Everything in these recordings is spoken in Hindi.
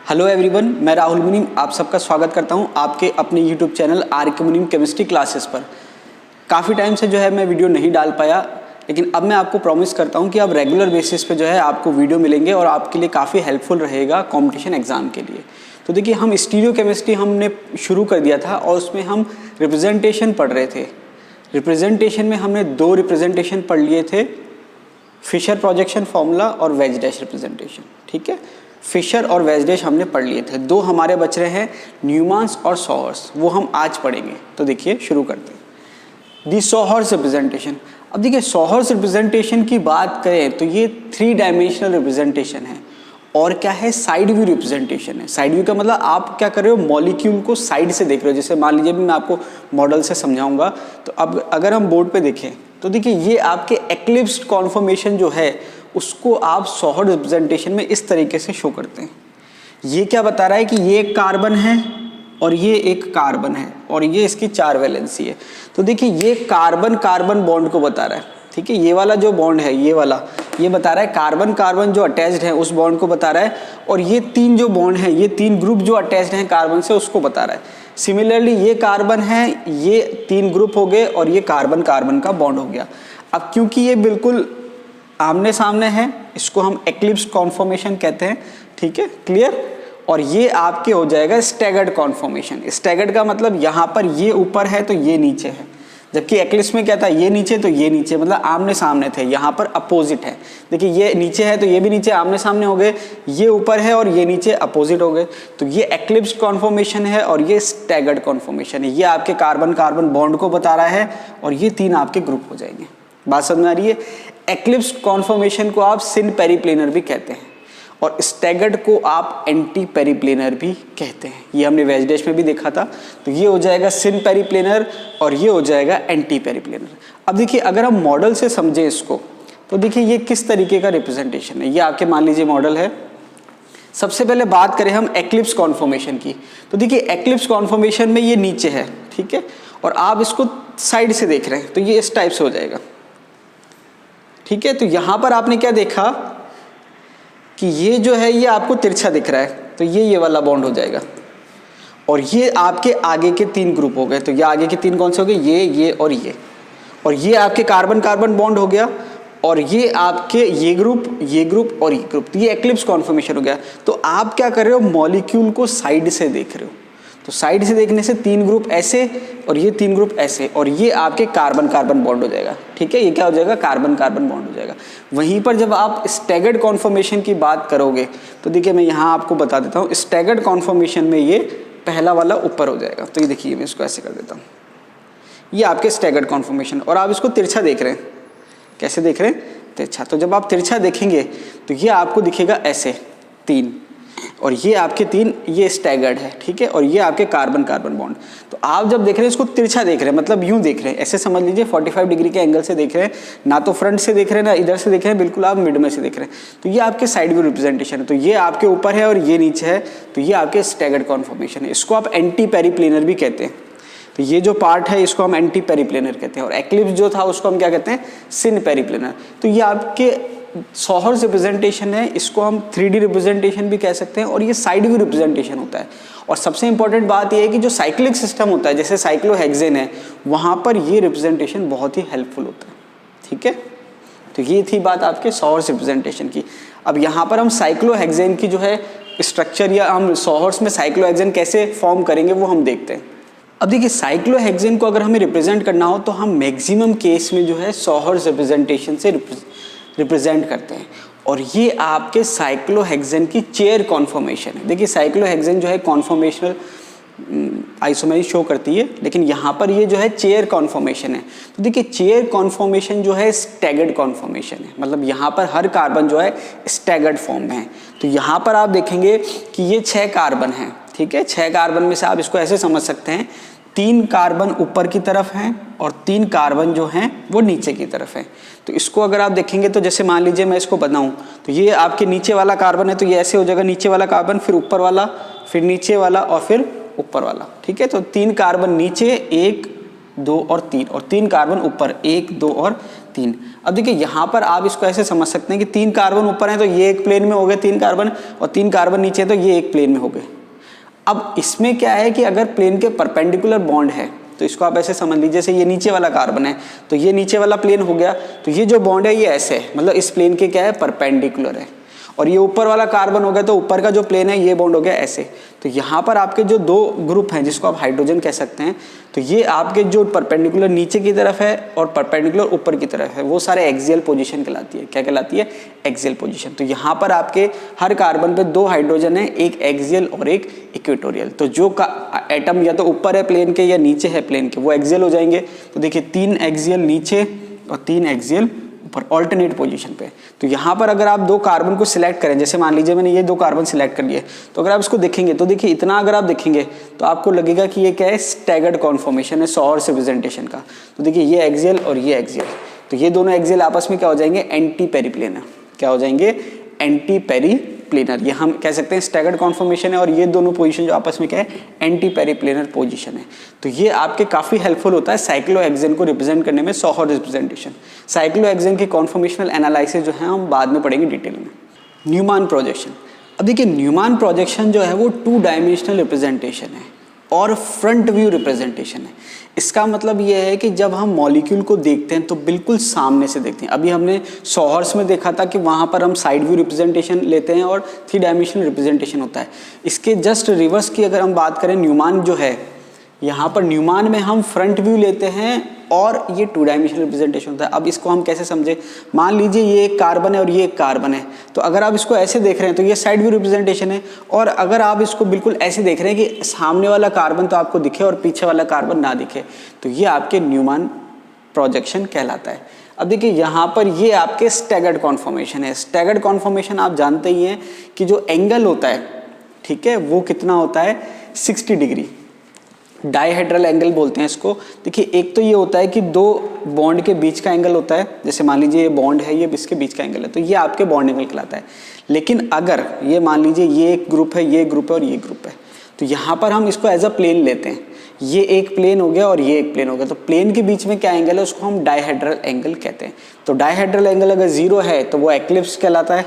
हेलो एवरीवन, मैं राहुल मुनीम आप सबका स्वागत करता हूं आपके अपने यूट्यूब चैनल आर के मुनीम केमिस्ट्री क्लासेस पर। काफ़ी टाइम से जो है मैं वीडियो नहीं डाल पाया, लेकिन अब मैं आपको प्रॉमिस करता हूं कि अब रेगुलर बेसिस पे जो है आपको वीडियो मिलेंगे और आपके लिए काफ़ी हेल्पफुल रहेगा कंपटीशन एग्जाम के लिए। तो देखिए, हम स्टीरियो केमिस्ट्री हमने शुरू कर दिया था और उसमें हम रिप्रेजेंटेशन पढ़ रहे थे। रिप्रेजेंटेशन में हमने 2 रिप्रेजेंटेशन पढ़ लिए थे, फिशर प्रोजेक्शन फॉर्मूला और वेज डैश रिप्रेजेंटेशन। ठीक है, फिशर और वेज डैश हमने पढ़ लिए थे। 2 हमारे बच रहे हैं, न्यूमान्स और सॉहर्स, वो हम आज पढ़ेंगे। तो देखिए शुरू करते हैं। दी सॉहर्स रिप्रेजेंटेशन। अब देखिए, सॉहर्स रिप्रेजेंटेशन की बात करें तो ये 3 डायमेंशनल रिप्रेजेंटेशन है और क्या है, साइड व्यू रिप्रेजेंटेशन है। साइड व्यू का मतलब आप क्या कर रहे हो, मॉलिक्यूल को साइड से देख रहे हो। जैसे मान लीजिए मैं आपको मॉडल से समझाऊंगा, तो अब अगर हम बोर्ड पे देखें तो देखिए ये आपके एक्लिप्स्ड कॉन्फर्मेशन जो है उसको आप सॉहर्स रिप्रेजेंटेशन में इस तरीके से शो करते हैं। ये क्या बता रहा है कि ये एक कार्बन है और ये एक कार्बन है और ये इसकी 4 वैलेंसी है। तो देखिए ये कार्बन कार्बन बॉन्ड को बता रहा है। ठीक है, ये वाला जो बॉन्ड है, ये वाला, ये बता रहा है कार्बन कार्बन जो अटैच्ड है उस बॉन्ड को बता रहा है, और ये 3 जो बॉन्ड है, ये 3 ग्रुप जो अटैच्ड हैं कार्बन से उसको बता रहा है। सिमिलरली ये कार्बन है, ये 3 ग्रुप हो गए और ये कार्बन कार्बन का बॉन्ड हो गया। अब क्योंकि ये बिल्कुल आमने सामने है, इसको हम एक्लिप्स्ड कॉन्फॉर्मेशन कहते हैं। ठीक है, क्लियर। और ये आपके हो जाएगा स्टैगर्ड कॉन्फॉर्मेशन। स्टैगर्ड का मतलब यहाँ पर ये ऊपर है तो ये नीचे है, जबकि एक्लिप्स में क्या था, ये नीचे तो ये नीचे, मतलब आमने सामने थे। यहाँ पर अपोजिट है। देखिए ये नीचे है तो ये भी नीचे, आमने सामने हो गए। ये ऊपर है और ये नीचे, अपोजिट हो गए। तो ये एक्लिप्स्ड कॉन्फॉर्मेशन है और ये स्टैगर्ड कॉन्फॉर्मेशन है। ये आपके कार्बन कार्बन बॉन्ड को बता रहा है और ये 3 आपके ग्रुप हो जाएंगे। बात समझ में आ रही है। एक्लिप्स्ड कॉन्फॉर्मेशन को आप सिन पेरीप्लेनर भी कहते हैं और स्टैगर्ड को आप एंटी पेरीप्लेनर भी कहते हैं। ये हमने वेज डैश में भी देखा था। तो ये हो जाएगा सिन पेरीप्लेनर और ये हो जाएगा एंटी पेरीप्लेनर। अब देखिए, अगर हम मॉडल से समझें इसको तो देखिए ये किस तरीके का रिप्रेजेंटेशन है। ये आपके मान लीजिए मॉडल है। सबसे पहले बात करें हम एक्लिप्स कॉन्फॉर्मेशन की, तो देखिए एक्लिप्स कॉन्फॉर्मेशन में ये नीचे है। ठीक है, और आप इसको साइड से देख रहे हैं तो ये इस टाइप से हो जाएगा। ठीक है, तो यहां पर आपने क्या देखा कि ये जो है ये आपको तिरछा दिख रहा है, तो ये वाला बॉन्ड हो जाएगा और ये आपके आगे के 3 ग्रुप हो गए। तो ये आगे के 3 कौन से हो गए, ये और ये, और ये आपके कार्बन कार्बन बॉन्ड हो गया और ये आपके ये ग्रुप और ये ग्रुप। तो ये एक्लिप्स कॉन्फॉर्मेशन हो गया। तो आप क्या कर रहे हो, मॉलिक्यूल को साइड से देख रहे हो। तो साइड से देखने से 3 ग्रुप ऐसे और ये 3 ग्रुप ऐसे, और ये आपके कार्बन कार्बन बॉन्ड हो जाएगा। ठीक है, ये क्या हो जाएगा, कार्बन कार्बन बॉन्ड हो जाएगा। वहीं पर जब आप स्टैगर्ड कॉन्फॉर्मेशन की बात करोगे तो देखिए मैं यहाँ आपको बता देता हूँ। स्टैगर्ड कॉन्फॉर्मेशन में ये पहला वाला ऊपर हो जाएगा। तो ये देखिए मैं इसको ऐसे कर देता हूँ, ये आपके स्टैगर्ड कॉन्फॉर्मेशन। और आप इसको तिरछा देख रहे हैं, कैसे देख रहे हैं, तिरछा। तो जब आप तिरछा देखेंगे तो ये आपको दिखेगा ऐसे 3, और ये आपके 3, ये स्टैगर्ड है। ठीक है, और ये आपके कार्बन कार्बन बॉन्ड। तो आप जब देख रहे हैं इसको तिरछा देख रहे हैं, मतलब यूं देख रहे हैं, ऐसे समझ लीजिए 45 डिग्री के एंगल से देख रहे हैं, ना तो फ्रंट से देख रहे हैं ना इधर से देख रहे हैं, बिल्कुल आप मिड में से देख रहे हैं। तो ये आपके साइड व्यू रिप्रेजेंटेशन है। तो ये आपके ऊपर है और ये नीचे है, तो ये आपके स्टैगर्ड कॉन्फॉर्मेशन है। इसको आप एंटी पेरीप्लेनर भी कहते हैं। तो ये जो पार्ट है इसको हम एंटी पेरीप्लेनर कहते हैं, और एक्लिप्स जो था उसको हम क्या कहते हैं, सिन पेरीप्लेनर। तो ये आपके सॉहर्स रिप्रेजेंटेशन है, इसको हम 3D रिप्रेजेंटेशन भी कह सकते हैं, और ये साइड व्यू रिप्रेजेंटेशन होता है। और सबसे इंपॉर्टेंट बात ये है कि जो साइक्लिक सिस्टम होता है, जैसे साइक्लोहेक्सेन है, वहाँ पर ये रिप्रेजेंटेशन बहुत ही हेल्पफुल होता है। ठीक है, तो ये थी बात आपके सॉहर्स रिप्रेजेंटेशन की। अब यहाँ पर हम साइक्लोहेक्सेन की जो है स्ट्रक्चर, या हम सॉहर्स में साइक्लोहेक्सेन कैसे फॉर्म करेंगे वो हम देखते हैं। अब देखिए, साइक्लोहेक्सेन को अगर हमें रिप्रेजेंट करना हो तो हम मैक्सिमम केस में जो है सॉहर्स रिप्रेजेंटेशन से रिप्रेजेंट करते हैं, और ये आपके साइक्लोहेक्सेन की चेयर कॉन्फॉर्मेशन है। देखिए साइक्लोहेक्सेन जो है कॉन्फॉर्मेशनल आइसोमेरी शो करती है, लेकिन यहाँ पर ये जो है चेयर कॉन्फॉर्मेशन है। तो देखिए चेयर कॉन्फॉर्मेशन जो है स्टैगर्ड कॉन्फॉर्मेशन है, मतलब यहाँ पर हर कार्बन जो है स्टैगर्ड फॉर्म में है। तो यहाँ पर आप देखेंगे कि ये 6 कार्बन हैं। ठीक है, 6 कार्बन में से आप इसको ऐसे समझ सकते हैं, 3 कार्बन ऊपर की तरफ हैं और 3 कार्बन जो हैं वो नीचे की तरफ हैं। तो इसको अगर आप देखेंगे तो जैसे मान लीजिए मैं इसको बनाऊं, तो ये आपके नीचे वाला कार्बन है, तो ये ऐसे हो जाएगा, नीचे वाला कार्बन, फिर ऊपर वाला, फिर नीचे वाला और फिर ऊपर वाला। ठीक है, तो 3 कार्बन नीचे, 1 2 और 3, और 3 कार्बन ऊपर, 1 2 और 3। अब देखिए यहाँ पर आप इसको ऐसे समझ सकते हैं कि 3 कार्बन ऊपर हैं तो ये एक प्लेन में हो गए 3 कार्बन, और 3 कार्बन नीचे है तो ये एक प्लेन में हो गए। अब इसमें क्या है कि अगर प्लेन के परपेंडिकुलर बॉन्ड है तो इसको आप ऐसे समझ लीजिए, जैसे ये नीचे वाला कार्बन है तो ये नीचे वाला प्लेन हो गया, तो ये जो बॉन्ड है ये ऐसे है, मतलब इस प्लेन के क्या है, परपेंडिकुलर है। और ये ऊपर वाला कार्बन हो गया तो ऊपर का जो प्लेन है ये बॉन्ड हो गया ऐसे। तो यहाँ पर आपके जो 2 ग्रुप हैं जिसको आप हाइड्रोजन कह सकते हैं, तो ये आपके जो परपेंडिकुलर नीचे की तरफ है और परपेंडिकुलर ऊपर की तरफ है वो सारे एक्सियल पोजीशन कहलाती है। क्या कहलाती है? Axial position. तो यहाँ पर आपके हर कार्बन पे 2 हाइड्रोजन है, एक एक्सियल और एक इक्वेटोरियल। तो जो एटम या तो ऊपर है प्लेन के या नीचे है प्लेन के वो एक्सियल हो जाएंगे। तो देखिए 3 एक्सियल नीचे और 3 एक्सियल ऊपर, ऑल्टरनेट पोजीशन पे। तो यहाँ पर अगर आप 2 कार्बन को सिलेक्ट करें, जैसे मान लीजिए मैंने ये 2 कार्बन सिलेक्ट कर लिए, तो अगर आप इसको देखेंगे तो देखिए इतना अगर आप देखेंगे तो आपको लगेगा कि ये क्या है, स्टैगर्ड कॉन्फॉर्मेशन है सॉर्स रिप्रेजेंटेशन का। तो देखिए ये एक्सियल और ये एक्सियल, तो ये दोनों एक्सियल आपस में क्या हो जाएंगे, एंटी पेरिप्लेनर। क्या हो जाएंगे? एंटी पेरिप्लेनर। ये हम कह सकते हैं स्टैगर्ड कॉन्फॉर्मेशन है, और ये दोनों पोजीशन जो आपस में क्या है, एंटी पेरिप्लेनर पोजीशन है। तो ये आपके काफी हेल्पफुल होता है साइक्लोहेक्सेन को रिप्रेजेंट करने में, सॉहर रिप्रेजेंटेशन। साइक्लोहेक्सेन की कॉन्फॉर्मेशनल एनालिसिस जो है हम बाद में पढ़ेंगे डिटेल में। Newman projection. अब देखिए न्यूमान प्रोजेक्शन जो है वो 2 डायमेंशनल रिप्रेजेंटेशन है और फ्रंट व्यू रिप्रेजेंटेशन है। इसका मतलब ये है कि जब हम मॉलिक्यूल को देखते हैं तो बिल्कुल सामने से देखते हैं। अभी हमने सॉहर्स में देखा था कि वहाँ पर हम साइड व्यू रिप्रेजेंटेशन लेते हैं और 3 डायमेंशनल रिप्रेजेंटेशन होता है। इसके जस्ट रिवर्स की अगर हम बात करें, न्यूमान जो है, यहाँ पर न्यूमान में हम फ्रंट व्यू लेते हैं और ये 2 डायमेंशनल रिप्रेजेंटेशन होता है। अब इसको हम कैसे समझे, मान लीजिए ये एक कार्बन है और ये एक कार्बन है, तो अगर आप इसको ऐसे देख रहे हैं तो ये साइड व्यू रिप्रेजेंटेशन है, और अगर आप इसको बिल्कुल ऐसे देख रहे हैं कि सामने वाला कार्बन तो आपको दिखे और पीछे वाला कार्बन ना दिखे, तो ये आपके न्यूमान प्रोजेक्शन कहलाता है। अब देखिए यहाँ पर ये आपके स्टैगर्ड कॉन्फॉर्मेशन है। स्टैगर्ड कॉन्फॉर्मेशन आप जानते ही हैं कि जो एंगल होता है, ठीक है, वो कितना होता है, 60 डिग्री। डाइहेड्रल एंगल बोलते हैं इसको। देखिए एक तो ये होता है कि 2 बॉन्ड के बीच का एंगल होता है, जैसे मान लीजिए ये बॉन्ड है, ये इसके बीच का एंगल है, तो ये आपके बॉन्ड एंगल कहलाता है। लेकिन अगर ये मान लीजिए ये एक ग्रुप है, ये ग्रुप है और ये ग्रुप है, तो यहाँ पर हम इसको एज अ प्लेन लेते हैं। ये एक प्लेन हो गया और ये एक प्लेन हो गया, तो प्लेन के बीच में क्या एंगल है उसको हम डाइहेड्रल एंगल कहते हैं। तो डाइहेड्रल एंगल अगर 0 है तो वो एक्लिप्स कहलाता है,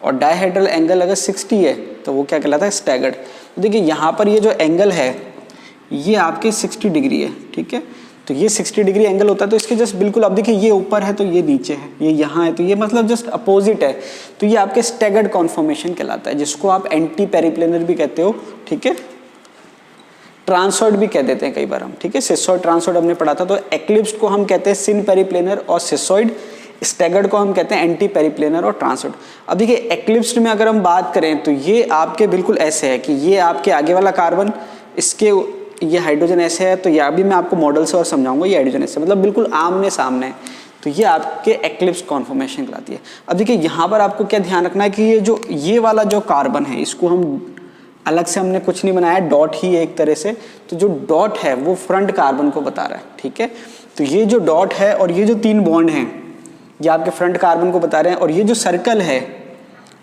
और डाइहेड्रल एंगल अगर 60 है तो वो क्या कहलाता है, स्टैगर्ड। तो देखिए यहाँ पर ये जो एंगल है ये आपके 60 डिग्री है, ठीक है, तो ये 60 डिग्री एंगल होता है। तो इसके जस्ट बिल्कुल, अब देखिए ये ऊपर है तो ये नीचे है, ये यहाँ है तो ये मतलब जस्ट अपोजिट है, तो ये आपके स्टैगर्ड कॉन्फॉर्मेशन कहलाता है, जिसको आप एंटी पेरिप्लेनर भी कहते हो, ठीक है, ट्रांसॉइड भी कह देते हैं कई बार हम, ठीक है, सिसॉइड ट्रांसॉइड हमने पढ़ा था। तो एक्लिप्स को हम कहते हैं सिन पेरिप्लेनर और सिसॉइड, स्टैगर्ड को हम कहते हैं एंटी पेरिप्लेनर और ट्रांसॉइड। अब देखिए एक्लिप्स में अगर हम बात करें तो ये आपके बिल्कुल ऐसे है कि ये आपके आगे वाला कार्बन, इसके ये हाइड्रोजन ऐसे है, तो ये अभी मैं आपको मॉडल से और समझाऊंगा, ये हाइड्रोजन ऐसे मतलब बिल्कुल आमने सामने है, तो ये आपके एक्लिप्स कॉन्फॉर्मेशन कहलाती है। अब देखिए यहाँ पर आपको क्या ध्यान रखना है कि ये वाला जो कार्बन है इसको हम अलग से हमने कुछ नहीं बनाया, डॉट ही है एक तरह से, तो जो डॉट है वो फ्रंट कार्बन को बता रहा है, ठीक है। तो ये जो डॉट है और ये जो 3 बॉन्ड हैं ये आपके फ्रंट कार्बन को बता रहे हैं, और ये जो सर्कल है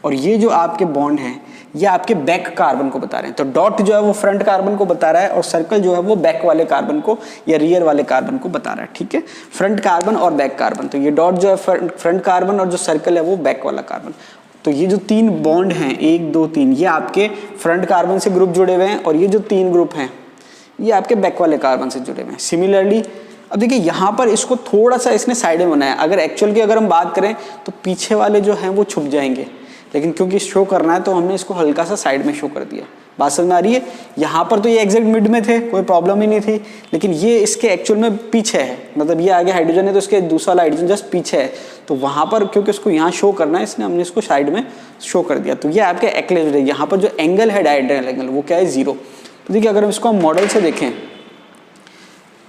और ये जो आपके बॉन्ड हैं ये आपके बैक कार्बन को बता रहे हैं। तो डॉट जो है वो फ्रंट कार्बन को बता रहा है और सर्कल जो है वो बैक वाले कार्बन को या रियर वाले कार्बन को बता रहा है, ठीक है, फ्रंट कार्बन और बैक कार्बन। तो ये डॉट जो है फ्रंट कार्बन और जो सर्कल है वो बैक वाला कार्बन। तो ये जो 3 बॉन्ड हैं 1 2 3 ये आपके फ्रंट कार्बन से ग्रुप जुड़े हुए हैं, और ये जो 3 ग्रुप हैं ये आपके बैक वाले कार्बन से जुड़े हुए हैं। सिमिलरली अब देखिए यहाँ पर इसको थोड़ा सा इसने साइड में बनाया, अगर एक्चुअल की अगर हम बात करें तो पीछे वाले जो हैं वो छुप जाएंगे, लेकिन क्योंकि शो करना है तो हमने इसको हल्का सा साइड में शो कर दिया। बात समझ में आ रही है? यहाँ पर तो ये एग्जैक्ट मिड में थे, कोई प्रॉब्लम ही नहीं थी, लेकिन ये इसके एक्चुअल में पीछे है, मतलब ये आगे हाइड्रोजन है तो इसके दूसरा वाला हाइड्रोजन जस्ट पीछे है, तो वहाँ पर क्योंकि इसको यहाँ शो करना है इसने हमने इसको साइड में शो कर दिया। तो ये आपके एक्लिप्स है। यहाँ पर जो एंगल है डायहेड्रल एंगल वो क्या है, 0। तो देखिए अगर हम इसको हम मॉडल से देखें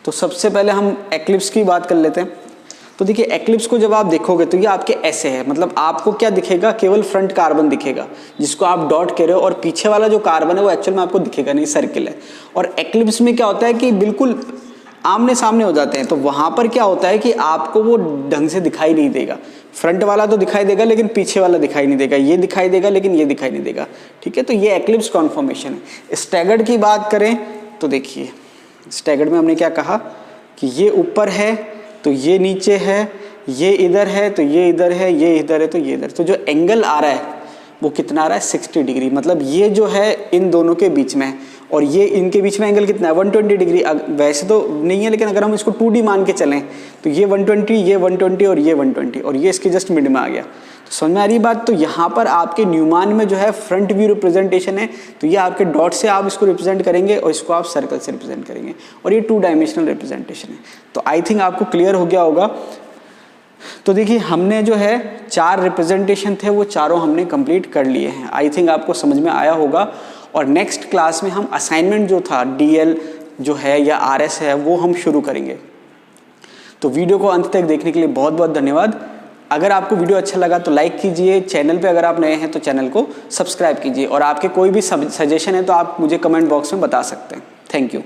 तो सबसे पहले हम एक्लिप्स की बात कर लेते हैं। तो देखिए एक्लिप्स को जब आप देखोगे तो ये आपके ऐसे है, मतलब आपको क्या दिखेगा, केवल फ्रंट कार्बन दिखेगा जिसको आप डॉट कह रहे हो, और पीछे वाला जो कार्बन है वो एक्चुअल में आपको दिखेगा नहीं, सर्किल है। और एक्लिप्स में क्या होता है कि बिल्कुल आमने सामने हो जाते हैं, तो वहाँ पर क्या होता है कि आपको वो ढंग से दिखाई नहीं देगा। फ्रंट वाला तो दिखाई देगा लेकिन पीछे वाला दिखाई नहीं देगा, ये दिखाई देगा लेकिन ये दिखाई नहीं देगा, ठीक है। तो ये एक्लिप्स कॉन्फॉर्मेशन है। स्टैगर्ड की बात करें तो देखिए स्टैगर्ड में हमने क्या कहा कि ये ऊपर है तो ये नीचे है, ये इधर है तो ये इधर है, ये इधर है तो ये इधर, तो जो एंगल आ रहा है वो कितना आ रहा है 60 डिग्री। मतलब ये जो है इन दोनों के बीच में है और ये इनके बीच में एंगल कितना है 120 डिग्री। वैसे तो नहीं है, लेकिन अगर हम इसको 2D मान के चलें तो ये 120, ये 120 और ये 120 और ये इसके जस्ट मिड में आ गया। तो समझ में आ रही बात। तो यहाँ पर आपके न्यूमान में जो है फ्रंट व्यू रिप्रेजेंटेशन है, तो ये आपके डॉट से आप इसको रिप्रेजेंट करेंगे और इसको आप सर्कल से रिप्रेजेंट करेंगे और ये 2 डायमेंशनल रिप्रेजेंटेशन है। तो आई थिंक आपको क्लियर हो गया होगा। तो देखिए हमने जो है 4 रिप्रेजेंटेशन थे वो चारों हमने कंप्लीट कर लिए हैं। आई थिंक आपको समझ में आया होगा। और नेक्स्ट क्लास में हम असाइनमेंट जो था DL जो है या RS है वो हम शुरू करेंगे। तो वीडियो को अंत तक देखने के लिए बहुत बहुत धन्यवाद। अगर आपको वीडियो अच्छा लगा तो लाइक कीजिए, चैनल पे अगर आप नए हैं तो चैनल को सब्सक्राइब कीजिए और आपके कोई भी सजेशन है तो आप मुझे कमेंट बॉक्स में बता सकते हैं। Thank you.